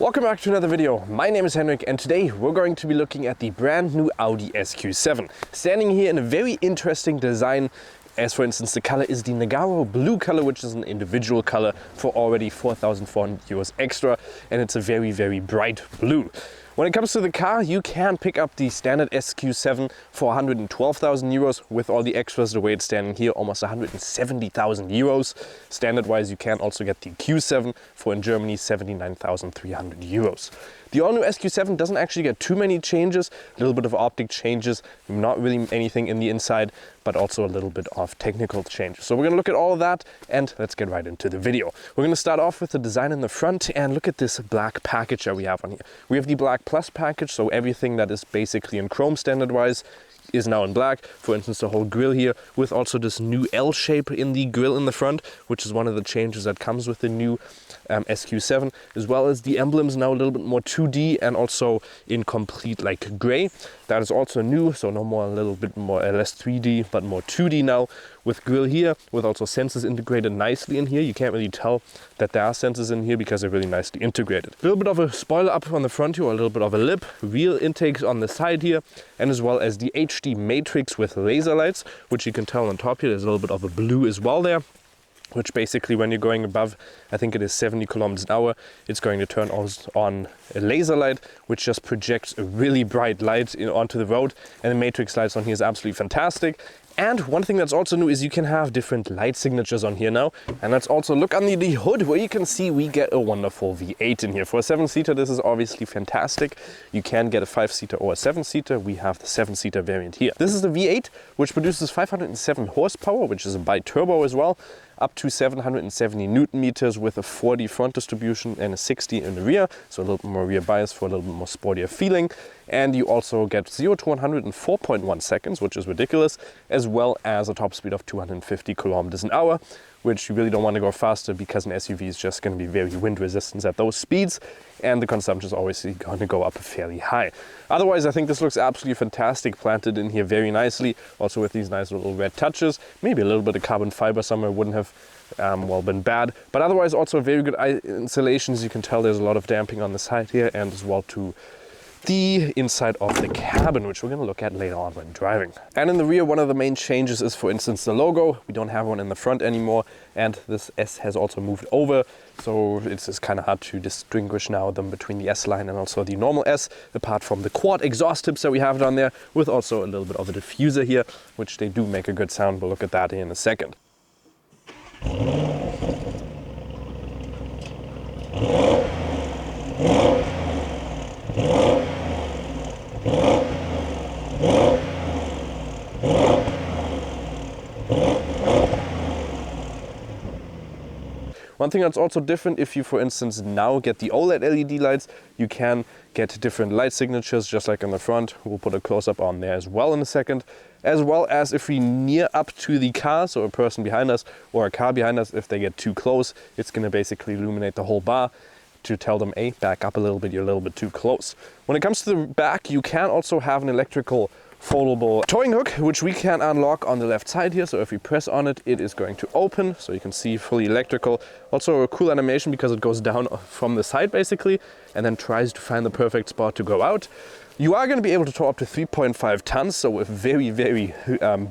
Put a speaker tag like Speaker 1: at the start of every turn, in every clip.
Speaker 1: Welcome back to another video. My name is Henrik and today we're going to be looking at the brand new Audi SQ7. Standing here in a very interesting design, as for instance the color is the Nagaro blue color, which is an individual color for already 4,400 euros extra, and it's a very bright blue. When it comes to the car, you can pick up the standard SQ7 for 112,000 euros with all the extras. The way it's standing here, almost 170,000 euros. Standard wise, you can also get the Q7 for in Germany 79,300 euros. The all-new SQ7 doesn't actually get too many changes, a little bit of optic changes, not really anything in the inside, but also a little bit of technical changes. So we're going to look at all of that and let's get right into the video. We're going to start off with the design in the front and look at this black package that we have on here. We have the Black Plus package, so everything that is basically in chrome standard-wise is now in black. For instance, the whole grille here with also this new L shape in the grille in the front, which is one of the changes that comes with the new SQ7, as well as the emblems now a little bit more 2D and also in complete like gray. That is also new, so no more a little bit more less 3D but more 2D now, with grille here with also sensors integrated nicely in here. You can't really tell that there are sensors in here because they're really nicely integrated. A little bit of a spoiler up on the front here, or a little bit of a lip, real intakes on the side here, and as well as the HD matrix with laser lights, which you can tell on top here. There's a little bit of a blue as well there, which basically when you're going above, I think it is 70 kilometers an hour, it's going to turn on a laser light, which just projects a really bright light onto the road. And the matrix lights on here is absolutely fantastic. And one thing that's also new is you can have different light signatures on here now. And let's also look under the hood, where you can see we get a wonderful V8 in here. For a 7-seater, this is obviously fantastic. You can get a 5-seater or a 7-seater. We have the 7-seater variant here. This is the V8, which produces 507 horsepower, which is a bi-turbo as well, up to 770 Newton meters with a 40 front distribution and a 60 in the rear. So a little bit more rear bias for a little bit more sportier feeling. And you also get 0 to 100 in 4.1 seconds, which is ridiculous, as well as a top speed of 250 kilometers an hour, which you really don't want to go faster because an SUV is just going to be very wind resistant at those speeds, and the consumption is obviously going to go up fairly high. Otherwise, I think this looks absolutely fantastic, planted in here very nicely, also with these nice little red touches. Maybe a little bit of carbon fiber somewhere wouldn't have been bad, but otherwise also very good insulations. You can tell there's a lot of damping on the side here, and as well to the inside of the cabin, which we're going to look at later on when driving. And in the rear, one of the main changes is, for instance, the logo. We don't have one in the front anymore, and this S has also moved over, so it's kind of hard to distinguish now them between the S line and also the normal S, apart from the quad exhaust tips that we have down there, with also a little bit of a diffuser here, which they do make a good sound. We'll look at that in a second. One thing that's also different, if you, for instance, now get the OLED LED lights, you can get different light signatures, just like on the front. We'll put a close-up on there as well in a second. As well as if we near up to the car, so a person behind us or a car behind us, if they get too close, it's going to basically illuminate the whole bar to tell them, hey, back up a little bit, you're a little bit too close. When it comes to the back, you can also have an electrical foldable towing hook, which we can unlock on the left side here. So if we press on it, it is going to open, so you can see fully electrical. Also a cool animation because it goes down from the side basically and then tries to find the perfect spot to go out. You are going to be able to tow up to 3.5 tons, so a very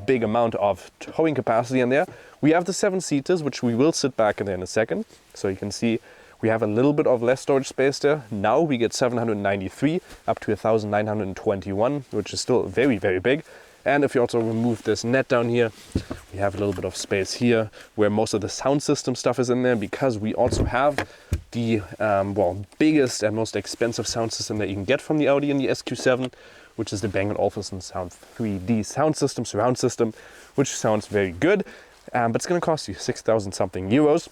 Speaker 1: big amount of towing capacity in there. We have the 7-seaters, which we will sit back in there in a second. So you can see we have a little bit of less storage space there. Now we get 793 up to 1,921, which is still very big. And if you also remove this net down here, we have a little bit of space here where most of the sound system stuff is in there, because we also have the biggest and most expensive sound system that you can get from the Audi in the SQ7, which is the Bang & Olufsen Sound 3D sound system, surround system, which sounds very good, but it's going to cost you 6,000 something euros.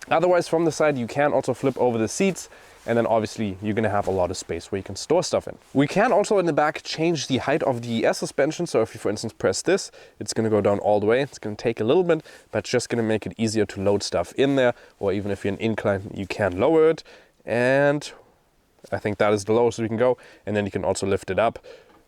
Speaker 1: Otherwise, from the side, you can also flip over the seats, and then obviously you're going to have a lot of space where you can store stuff in. We can also in the back change the height of the air suspension. So if you, for instance, press this, it's going to go down all the way. It's going to take a little bit, but it's just going to make it easier to load stuff in there. Or even if you're in incline, you can lower it. And I think that is the lowest we can go. And then you can also lift it up,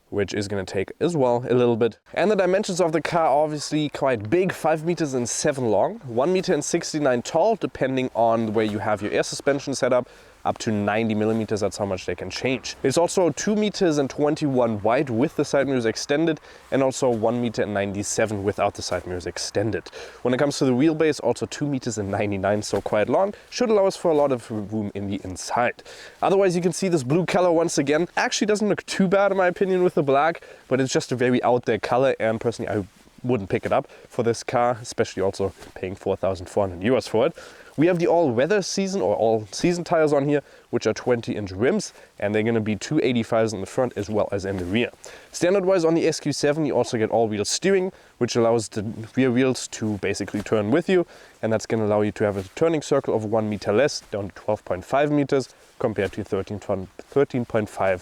Speaker 1: which is going to take as well a little bit. And the dimensions of the car are obviously quite big, 5 meters and 7 long, 1 meter and 69 tall, depending on where you have your air suspension set up. up to 90 millimeters. That's how much they can change. It's also 2 meters and 21 wide with the side mirrors extended, and also 1 meter and 97 without the side mirrors extended. When it comes to the wheelbase, also 2 meters and 99, so quite long. Should allow us for a lot of room in the inside. Otherwise, you can see this blue color once again. Actually doesn't look too bad in my opinion with the black, but it's just a very out there color, and personally I wouldn't pick it up for this car, especially also paying 4,400 euros for it. We have the all-weather season or all-season tires on here, which are 20-inch rims, and they're going to be 285s in the front as well as in the rear. Standard-wise on the SQ7, you also get all-wheel steering, which allows the rear wheels to basically turn with you, and that's going to allow you to have a turning circle of 1 meter less, down to 12.5 meters, compared to 13.5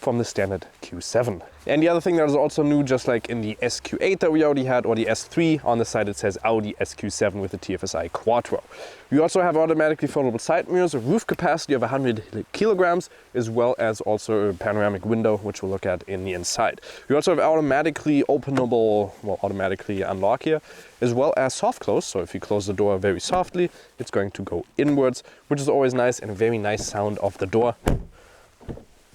Speaker 1: from the standard Q7. And the other thing that is also new, just like in the SQ8 that we already had, or the S3, on the side it says Audi SQ7 with the TFSI Quattro. We also have automatically foldable side mirrors, a roof capacity of 100 kilograms, as well as also a panoramic window, which we'll look at in the inside. We also have automatically openable, well, automatically unlock here, as well as soft close. So if you close the door very softly, it's going to go inwards, which is always nice, and a very nice sound of the door.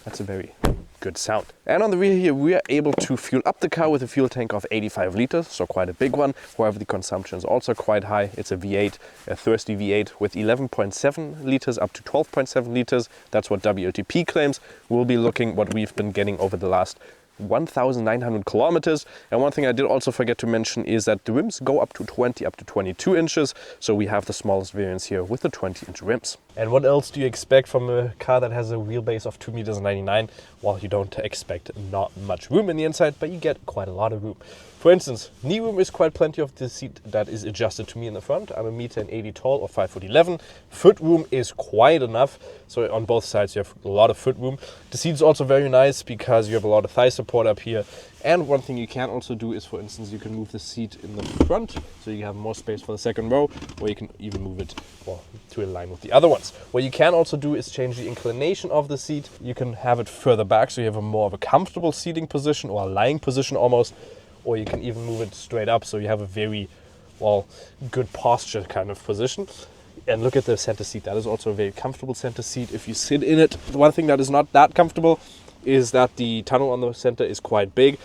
Speaker 1: That's a very good sound. And on the rear here, we are able to fuel up the car with a fuel tank of 85 liters, so quite a big one. However, the consumption is also quite high. It's a V8, a thirsty V8 with 11.7 liters up to 12.7 liters. That's what WLTP claims. We'll be looking what we've been getting over the last 1,900 kilometers. And one thing I did also forget to mention is that the rims go up to 20, up to 22 inches. So we have the smallest variants here with the 20-inch rims. And what else do you expect from a car that has a wheelbase of 2 meters and 99? Well, you don't expect not much room in the inside, but you get quite a lot of room. For instance, knee room is quite plenty of the seat that is adjusted to me in the front. I'm 1.80 m tall or 5'11". Foot room is quite enough. So on both sides you have a lot of foot room. The seat is also very nice because you have a lot of thigh support up here. And one thing you can also do is, for instance, you can move the seat in the front so you have more space for the second row, or you can even move it to align with the other ones. What you can also do is change the inclination of the seat. You can have it further back so you have a more of a comfortable seating position or a lying position almost. Or you can even move it straight up so you have a very, well, good posture kind of position. And look at the center seat. That is also a very comfortable center seat if you sit in it. The one thing that is not that comfortable is that the tunnel on the center is quite big.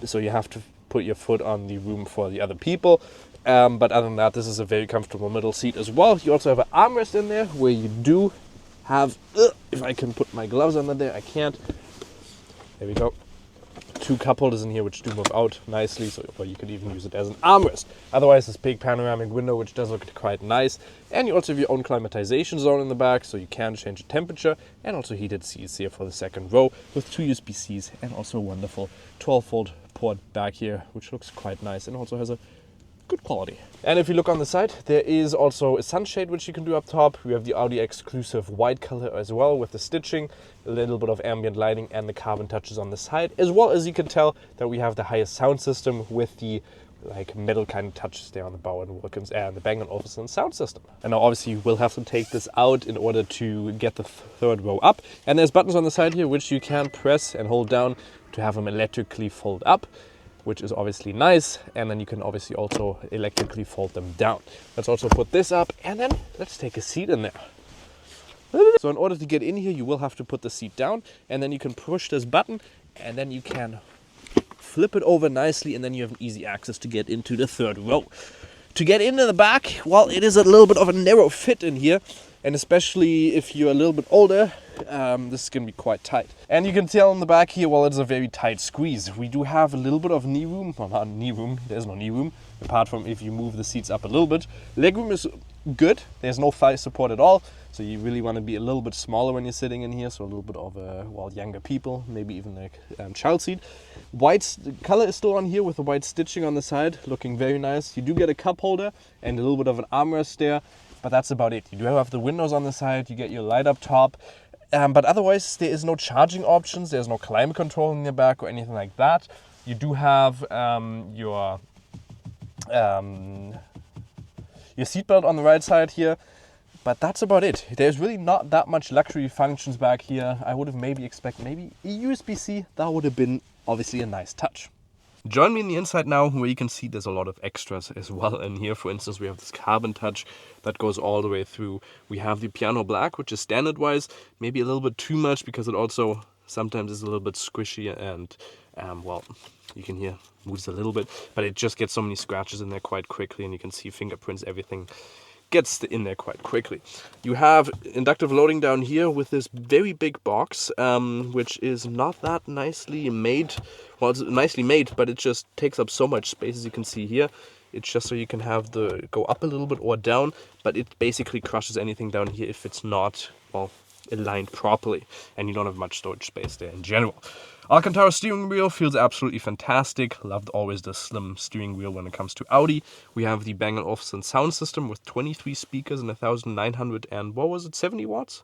Speaker 1: So you have to put your foot on the room for the other people. But other than that, this is a very comfortable middle seat as well. You also have an armrest in there where you do have, if I can put my gloves under there, I can't. There we go. 2 cup holders in here which do move out nicely, so or you could even use it as an armrest. Otherwise, this big panoramic window which does look quite nice, and you also have your own climatization zone in the back, so you can change the temperature, and also heated seats here for the second row with 2 USB-Cs and also a wonderful 12-volt port back here, which looks quite nice and also has a good quality. And if you look on the side, there is also a sunshade which you can do up top. We have the Audi exclusive white color as well with the stitching, a little bit of ambient lighting and the carbon touches on the side, as well as you can tell that we have the highest sound system with the like metal kind of touches there on the Bauer and Wilkins and the Bang & Olufsen sound system. And now obviously you will have to take this out in order to get the third row up. And there's buttons on the side here which you can press and hold down to have them electrically fold up, which is obviously nice, and then you can obviously also electrically fold them down. Let's also put this up, and then let's take a seat in there. So in order to get in here, you will have to put the seat down, and then you can push this button, and then you can flip it over nicely, and then you have an easy access to get into the third row. To get into the back, well, it is a little bit of a narrow fit in here, and especially if you're a little bit older, this is going to be quite tight. And you can tell in the back here, well, it's a very tight squeeze. We do have a little bit of knee room, well, not knee room, there's no knee room, apart from if you move the seats up a little bit. Leg room is good, there's no thigh support at all, so you really want to be a little bit smaller when you're sitting in here, so a little bit of well, younger people, maybe even a child seat. White color is still on here with the white stitching on the side, looking very nice. You do get a cup holder and a little bit of an armrest there, but that's about it. You do have the windows on the side, you get your light up top, but otherwise there is no charging options, there's no climate control in the back or anything like that. You do have your seatbelt on the right side here, but that's about it. There's really not that much luxury functions back here. I would have maybe expected maybe a USB-C. That would have been obviously a nice touch. Join me in the inside now, where you can see there's a lot of extras as well in here. For instance, we have this carbon touch that goes all the way through. We have the piano black, which is standard wise, maybe a little bit too much because it also sometimes is a little bit squishy and well, you can hear moves a little bit, but it just gets so many scratches in there quite quickly, and you can see fingerprints, everything gets in there quite quickly. You have inductive loading down here with this very big box, which is not that nicely made. Well, it's nicely made, but it just takes up so much space, as you can see here. It's just so you can have the go up a little bit or down, but it basically crushes anything down here if it's not, well, aligned properly, and you don't have much storage space there in general. Alcantara steering wheel feels absolutely fantastic. Loved always the slim steering wheel when it comes to Audi. We have the Bang & Olufsen sound system with 23 speakers and 1,900 and what was it, 70 watts?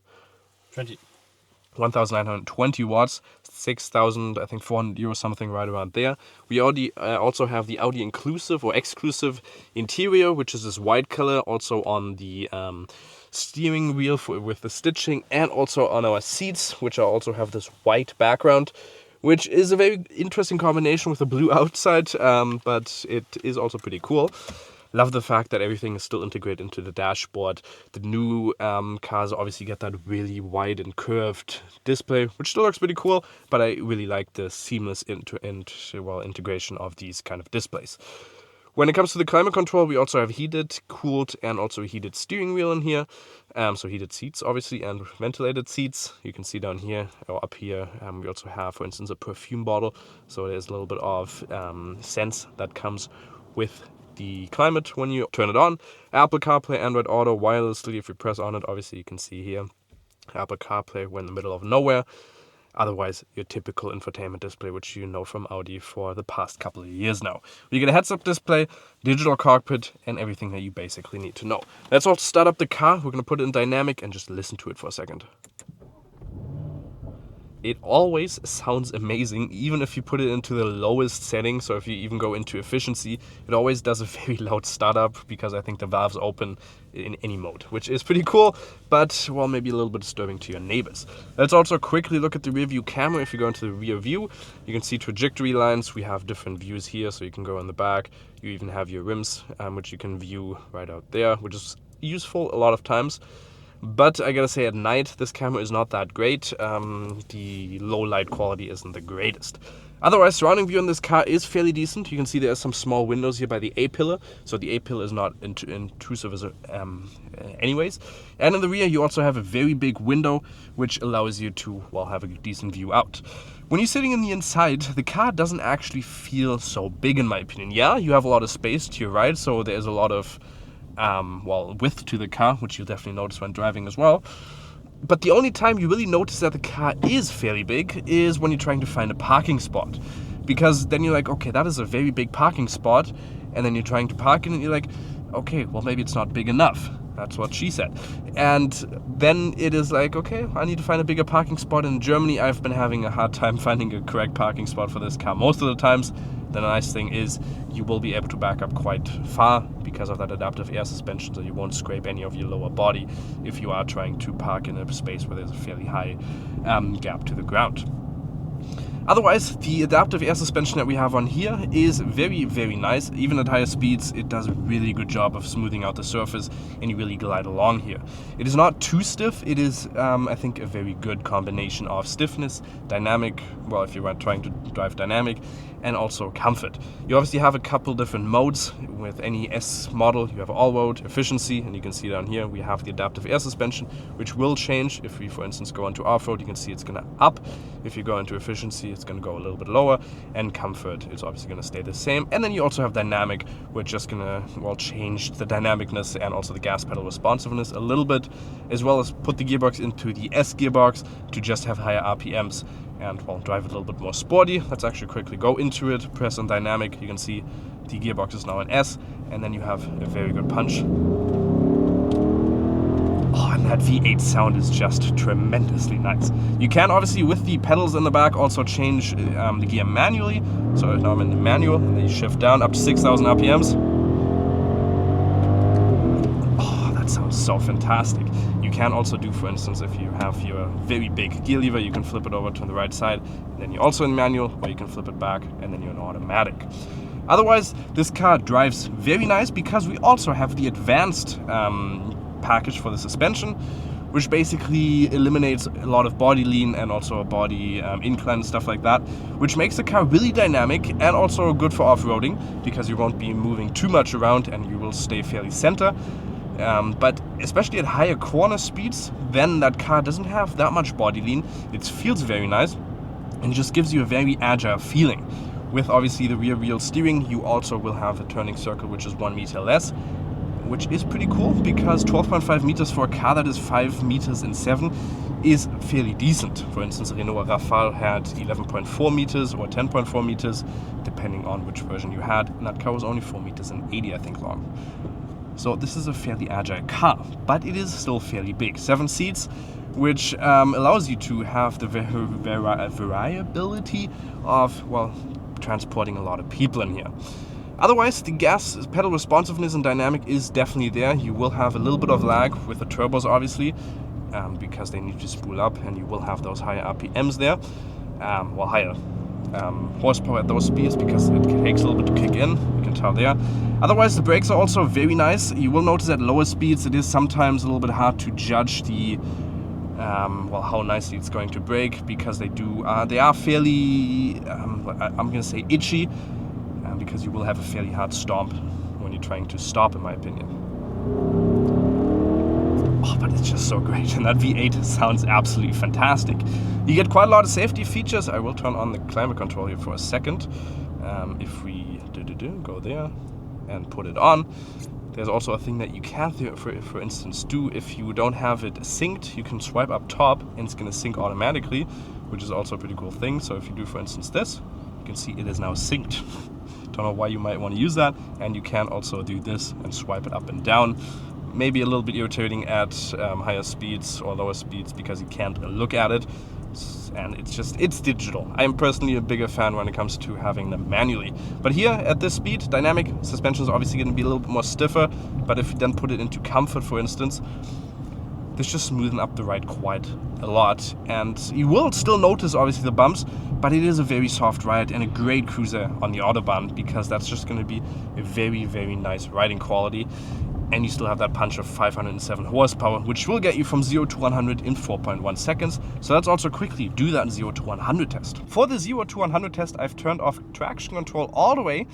Speaker 1: 1,920 watts, 6,000, I think 400 euro something right around there. We already also have the Audi inclusive or exclusive interior, which is this white color, also on the steering wheel with the stitching, and also on our seats, which also have this white background, which is a very interesting combination with the blue outside, but it is also pretty cool. Love the fact that everything is still integrated into the dashboard. The new cars obviously get that really wide and curved display, which still looks pretty cool, but I really like the seamless integration of these kind of displays. When it comes to the climate control, we also have heated, cooled, and also a heated steering wheel in here. So heated seats, obviously, and ventilated seats. You can see down here or up here, we also have, for instance, a perfume bottle. So there's a little bit of sense that comes with the climate when you turn it on. Apple CarPlay, Android Auto, wirelessly. If you press on it, obviously you can see here Apple CarPlay, we're in the middle of nowhere. Otherwise, your typical infotainment display, which you know from Audi for the past couple of years now. You get a heads-up display, digital cockpit, and everything that you basically need to know. Let's also start up the car. We're going to put it in dynamic and just listen to it for a second. It always sounds amazing, even if you put it into the lowest setting. So if you even go into efficiency, it always does a very loud startup because I think the valves open in any mode, which is pretty cool, but well, maybe a little bit disturbing to your neighbors. Let's also quickly look at the rear view camera. If you go into the rear view, you can see trajectory lines. We have different views here, so you can go in the back. You even have your rims, which you can view right out there, which is useful a lot of times. But I gotta say, at night, this camera is not that great. The low light quality isn't the greatest. Otherwise, surrounding view on this car is fairly decent. You can see there are some small windows here by the A-pillar, so the A-pillar is not intrusive as anyways. And in the rear, you also have a very big window, which allows you to, well, have a decent view out. When you're sitting in the inside, the car doesn't actually feel so big, in my opinion. Yeah, you have a lot of space to your right, so there's a lot of width to the car, which you'll definitely notice when driving as well. But the only time you really notice that the car is fairly big is when you're trying to find a parking spot. Because then you're like, okay, that is a very big parking spot. And then you're trying to park in and you're like, okay, well, maybe it's not big enough. That's what she said. And then it is like, okay, I need to find a bigger parking spot. In Germany, I've been having a hard time finding a correct parking spot for this car most of the times. The nice thing is you will be able to back up quite far because of that adaptive air suspension, so you won't scrape any of your lower body if you are trying to park in a space where there's a fairly high gap to the ground. Otherwise, the adaptive air suspension that we have on here is very, very nice. Even at higher speeds, it does a really good job of smoothing out the surface, and you really glide along here. It is not too stiff. It is, I think, a very good combination of stiffness, dynamic, well, if you are trying to drive dynamic, and also comfort. You obviously have a couple different modes. With any S model, you have all-road, efficiency, and you can see down here we have the adaptive air suspension, which will change. If we, for instance, go into off-road, you can see it's going to up. If you go into efficiency, it's going to go a little bit lower, and comfort is obviously going to stay the same. And then you also have dynamic, which is just going to, well, change the dynamicness and also the gas pedal responsiveness a little bit, as well as put the gearbox into the S gearbox to just have higher RPMs and, well, drive a little bit more sporty. Let's actually quickly go into it, press on dynamic. You can see the gearbox is now in S, and then you have a very good punch. Oh, and that V8 sound is just tremendously nice. You can obviously, with the pedals in the back, also change the gear manually. So now I'm in the manual, and then you shift down up to 6,000 RPMs. Oh, that sounds so fantastic. You can also do, for instance, if you have your very big gear lever, you can flip it over to the right side, and then you're also in manual, or you can flip it back, and then you're in automatic. Otherwise, this car drives very nice because we also have the advanced package for the suspension, which basically eliminates a lot of body lean and also body incline and stuff like that, which makes the car really dynamic and also good for off-roading because you won't be moving too much around and you will stay fairly center. But especially at higher corner speeds, then that car doesn't have that much body lean. It feels very nice and just gives you a very agile feeling. With obviously the rear wheel steering, you also will have a turning circle which is 1 meter less, which is pretty cool because 12.5 meters for a car that is 5 meters and 7 is fairly decent. For instance, Renault Rafale had 11.4 meters or 10.4 meters, depending on which version you had, and that car was only 4 meters and 80, I think, long. So this is a fairly agile car, but it is still fairly big. 7 seats, which allows you to have the variability of, well, transporting a lot of people in here. Otherwise, the gas pedal responsiveness and dynamic is definitely there. You will have a little bit of lag with the turbos, obviously, because they need to spool up, and you will have those higher RPMs there, higher horsepower at those speeds because it takes a little bit to kick in. You can tell there. Otherwise, the brakes are also very nice. You will notice at lower speeds it is sometimes a little bit hard to judge the how nicely it's going to brake because they are fairly I'm gonna say itchy. Because you will have a fairly hard stomp when you're trying to stop, in my opinion. Oh, but it's just so great, and that V8 sounds absolutely fantastic. You get quite a lot of safety features. I will turn on the climate control here for a second. If we go there and put it on, there's also a thing that you can, for instance, do if you don't have it synced. You can swipe up top, and it's going to sync automatically, which is also a pretty cool thing. So if you do, for instance, this, you can see it is now synced. Don't know why you might want to use that, and you can also do this and swipe it up and down. Maybe a little bit irritating at higher speeds or lower speeds because you can't look at it, and it's digital. I'm personally a bigger fan when it comes to having them manually. But here at this speed, dynamic suspension is obviously going to be a little bit more stiffer, but if you then put it into comfort, for instance, this just smoothen up the ride quite a lot, and you will still notice obviously the bumps, but it is a very soft ride and a great cruiser on the Autobahn because that's just going to be a very, very nice riding quality, and you still have that punch of 507 horsepower, which will get you from 0 to 100 in 4.1 seconds. So let's also quickly do that 0 to 100 test. For the 0 to 100 test, I've turned off traction control all the way.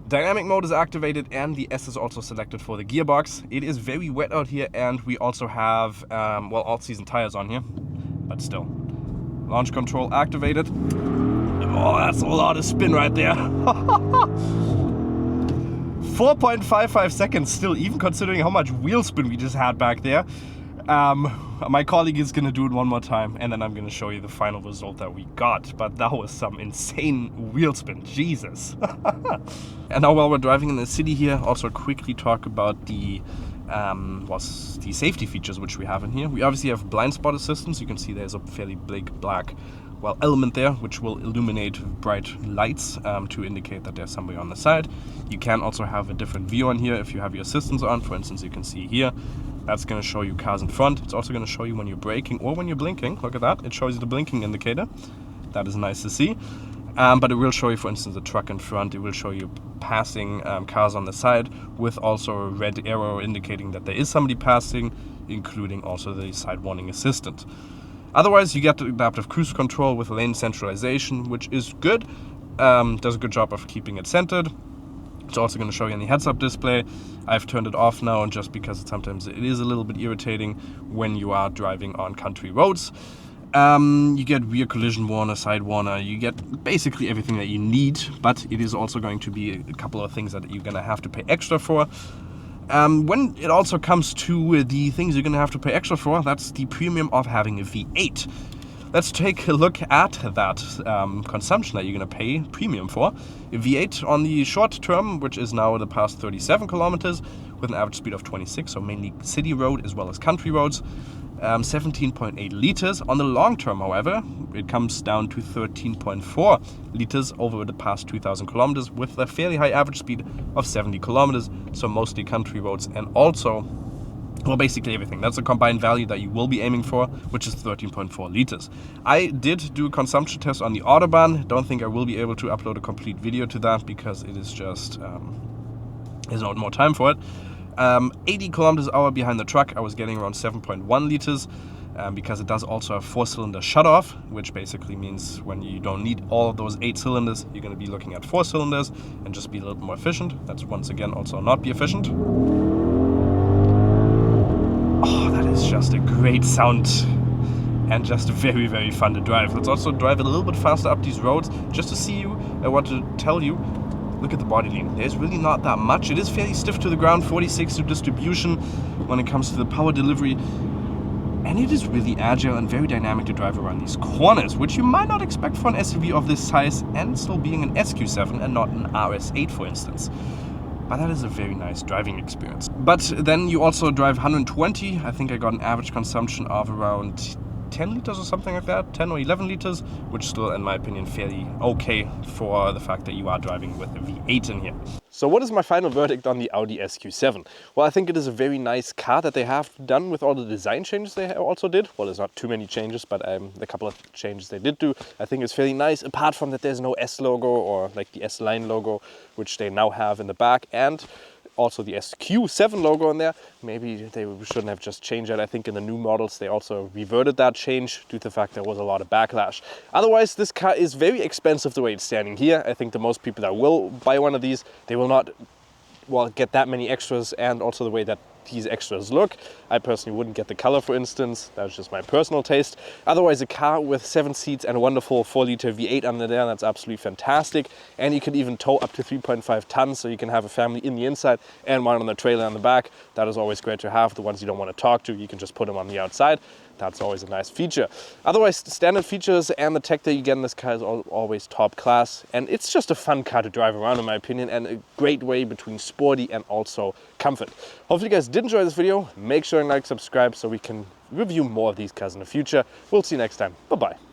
Speaker 1: Dynamic mode is activated and the S is also selected for the gearbox. It is very wet out here, and we also have all-season tires on here, but still. Launch control activated. Oh, that's a lot of spin right there. 4.55 seconds still, even considering how much wheel spin we just had back there. My colleague is going to do it one more time, and then I'm going to show you the final result that we got. But that was some insane wheel spin, Jesus. And now while we're driving in the city here, also quickly talk about the safety features which we have in here. We obviously have blind spot assistance. You can see there's a fairly big black element there, which will illuminate bright lights to indicate that there's somebody on the side. You can also have a different view on here if you have your assistance on. For instance, you can see here, that's going to show you cars in front. It's also going to show you when you're braking or when you're blinking. Look at that, it shows you the blinking indicator. That is nice to see. But it will show you, for instance, a truck in front. It will show you passing cars on the side with also a red arrow indicating that there is somebody passing, including also the side warning assistant. Otherwise, you get the adaptive cruise control with lane centralization, which is good. Does a good job of keeping it centered. It's also going to show you on the heads-up display. I've turned it off now, and just because sometimes it is a little bit irritating when you are driving on country roads. You get rear collision warner, side warner, you get basically everything that you need, but it is also going to be a couple of things that you're going to have to pay extra for. When it also comes to the things you're going to have to pay extra for, that's the premium of having a V8. Let's take a look at that consumption that you're going to pay premium for. A V8 on the short term, which is now the past 37 kilometers with an average speed of 26, so mainly city road as well as country roads. 17.8 liters. On the long term, however, it comes down to 13.4 liters over the past 2,000 kilometers with a fairly high average speed of 70 kilometers, so mostly country roads and also Well, basically everything. That's a combined value that you will be aiming for, which is 13.4 liters. I did do a consumption test on the Autobahn. Don't think I will be able to upload a complete video to that because it is just, there's not more time for it. 80 kilometers an hour behind the truck, I was getting around 7.1 liters. Because it does also have 4-cylinder shut-off, which basically means when you don't need all of those 8 cylinders, you're going to be looking at 4 cylinders and just be a little bit more efficient. That's once again also not be efficient. Oh, that is just a great sound and just very, very fun to drive. Let's also drive it a little bit faster up these roads just to see you. I want to tell you, look at the body lean. There's really not that much. It is fairly stiff to the ground, 40-60 distribution when it comes to the power delivery. And it is really agile and very dynamic to drive around these corners, which you might not expect for an SUV of this size and still being an SQ7 and not an RS8, for instance. But that is a very nice driving experience. But then you also drive 120. I think I got an average consumption of around 10 liters or something like that, 10 or 11 liters, which still, in my opinion, fairly okay for the fact that you are driving with a V8 in here. So what is my final verdict on the Audi SQ7? Well, I think it is a very nice car that they have done with all the design changes they also did. Well, there's not too many changes, but the couple of changes they did do, I think it's fairly nice. Apart from that, there's no S logo or like the S-Line logo, which they now have in the back, and also the SQ7 logo on there. Maybe they shouldn't have just changed that. I think in the new models they also reverted that change due to the fact there was a lot of backlash. Otherwise, this car is very expensive the way it's standing here. I think the most people that will buy one of these, they will not get that many extras, and also the way that these extras look. I personally wouldn't get the color, for instance. That's just my personal taste. Otherwise, a car with 7 seats and a wonderful 4-liter V8 under there, that's absolutely fantastic. And you can even tow up to 3.5 tons, so you can have a family in the inside and one on the trailer on the back. That is always great to have. The ones you don't want to talk to, you can just put them on the outside. That's always a nice feature. Otherwise, the standard features and the tech that you get in this car is always top class. And it's just a fun car to drive around, in my opinion, and a great way between sporty and also comfort. Hopefully you guys did enjoy this video. Make sure and like, subscribe so we can review more of these cars in the future. We'll see you next time. Bye-bye.